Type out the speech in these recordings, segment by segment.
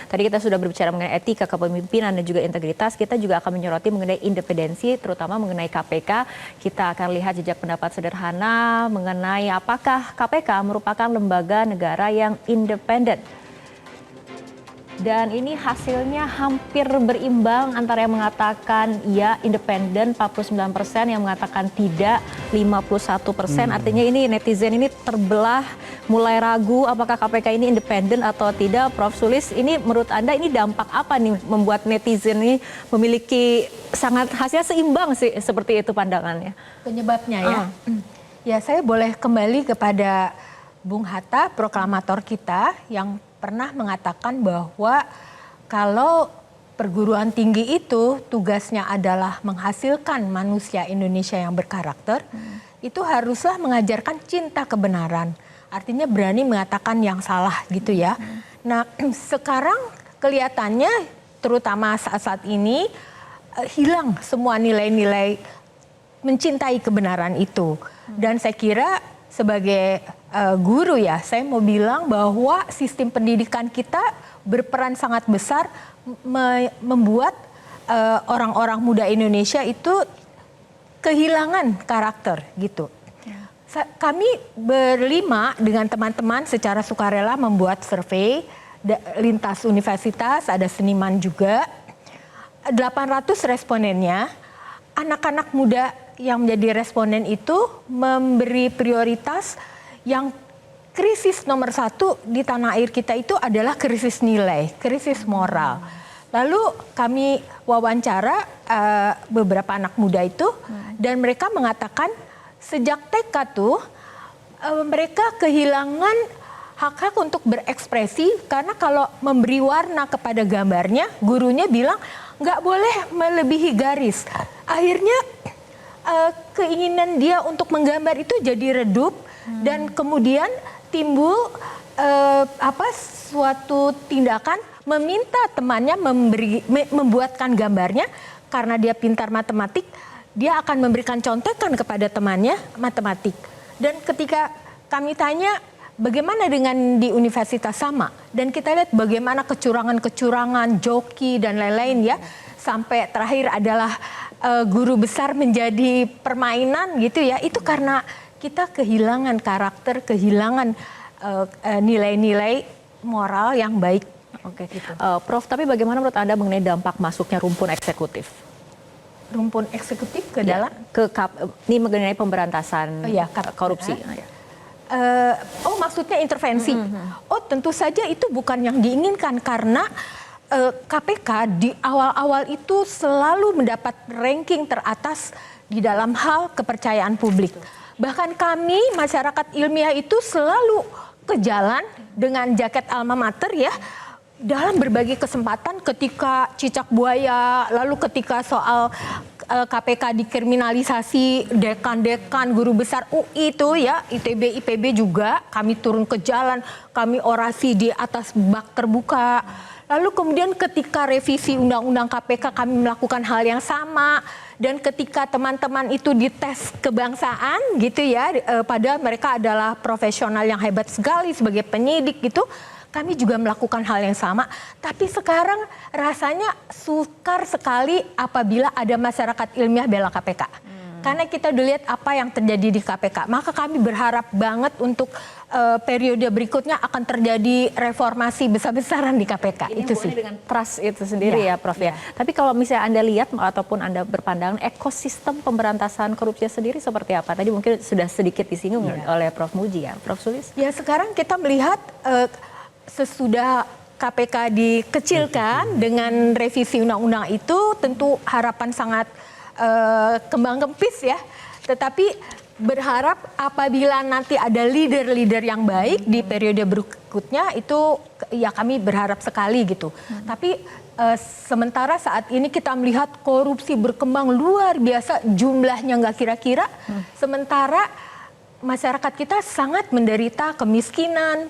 Tadi kita sudah berbicara mengenai etika kepemimpinan dan juga integritas. Kita juga akan menyoroti mengenai independensi, terutama mengenai KPK. Kita akan lihat jejak pendapat sederhana mengenai apakah KPK merupakan lembaga negara yang independen. Dan ini hasilnya hampir berimbang antara yang mengatakan ya independen 49%, yang mengatakan tidak 51%. Artinya ini netizen ini terbelah, mulai ragu apakah KPK ini independen atau tidak. Prof. Sulis, ini menurut Anda ini dampak apa nih membuat netizen ini memiliki sangat hasilnya seimbang sih, seperti itu pandangannya? Penyebabnya ya. Ya, saya boleh kembali kepada Bung Hatta, proklamator kita yang pernah mengatakan bahwa kalau perguruan tinggi itu tugasnya adalah menghasilkan manusia Indonesia yang berkarakter, itu haruslah mengajarkan cinta kebenaran. Artinya berani mengatakan yang salah gitu ya. Nah, sekarang kelihatannya terutama saat-saat ini hilang semua nilai-nilai mencintai kebenaran itu. Dan saya kira sebagai guru ya, saya mau bilang bahwa sistem pendidikan kita berperan sangat besar membuat orang-orang muda Indonesia itu kehilangan karakter gitu. Kami berlima dengan teman-teman secara sukarela membuat survei lintas universitas, ada seniman juga. 800 respondennya, anak-anak muda yang menjadi responden itu memberi prioritas yang krisis nomor satu di tanah air kita itu adalah krisis nilai, krisis moral. Lalu kami wawancara beberapa anak muda itu dan mereka mengatakan sejak TK tuh mereka kehilangan hak-hak untuk berekspresi karena kalau memberi warna kepada gambarnya gurunya bilang nggak boleh melebihi garis. Akhirnya keinginan dia untuk menggambar itu jadi redup dan kemudian timbul suatu tindakan meminta temannya membuatkan gambarnya karena dia pintar matematik, dia akan memberikan contekan kepada temannya matematik. Dan ketika kami tanya bagaimana dengan di universitas sama, dan kita lihat bagaimana kecurangan-kecurangan, joki dan lain-lain ya, sampai terakhir adalah guru besar menjadi permainan gitu ya, itu karena kita kehilangan karakter, kehilangan nilai-nilai moral yang baik. Oke, gitu. Prof, tapi bagaimana menurut Anda mengenai dampak masuknya rumpun eksekutif? Rumpun eksekutif ke dalam? Ini mengenai pemberantasan korupsi. Maksudnya intervensi. Tentu saja itu bukan yang diinginkan karena KPK di awal-awal itu selalu mendapat ranking teratas di dalam hal kepercayaan publik. Bahkan kami masyarakat ilmiah itu selalu ke jalan dengan jaket alma mater ya, dalam berbagai kesempatan ketika cicak buaya, lalu ketika soal KPK dikriminalisasi, dekan-dekan, guru besar UI itu ya, ITB, IPB juga, kami turun ke jalan, kami orasi di atas bak terbuka. Lalu kemudian ketika revisi Undang-Undang KPK kami melakukan hal yang sama. Dan ketika teman-teman itu dites kebangsaan gitu ya, padahal mereka adalah profesional yang hebat sekali sebagai penyidik gitu. Kami juga melakukan hal yang sama. Tapi sekarang rasanya sukar sekali apabila ada masyarakat ilmiah bela KPK. Karena kita udah lihat apa yang terjadi di KPK. Maka kami berharap banget untuk periode berikutnya akan terjadi reformasi besar-besaran di KPK. Ini itu sih. dengan trust itu sendiri ya Prof ya. Tapi kalau misalnya Anda lihat ataupun Anda berpandangan ekosistem pemberantasan korupsi sendiri seperti apa? Tadi mungkin sudah sedikit disinggung oleh Prof Muji ya. Prof Sulis? Ya sekarang kita melihat sesudah KPK dikecilkan dengan revisi undang-undang itu tentu harapan sangat kembang kempis ya. Tetapi berharap apabila nanti ada leader-leader yang baik di periode berikutnya itu ya kami berharap sekali gitu. Tapi sementara saat ini kita melihat korupsi berkembang luar biasa, jumlahnya nggak kira-kira. Sementara masyarakat kita sangat menderita kemiskinan,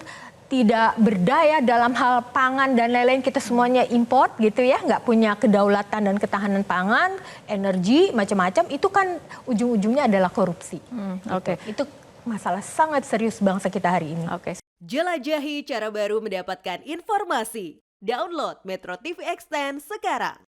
tidak berdaya dalam hal pangan dan lain-lain, kita semuanya import gitu ya, nggak punya kedaulatan dan ketahanan pangan, energi, macam-macam, itu kan ujung-ujungnya adalah korupsi. Oke. Itu masalah sangat serius bangsa kita hari ini. Oke. Jelajahi cara baru mendapatkan informasi. Download Metro TV Extend sekarang.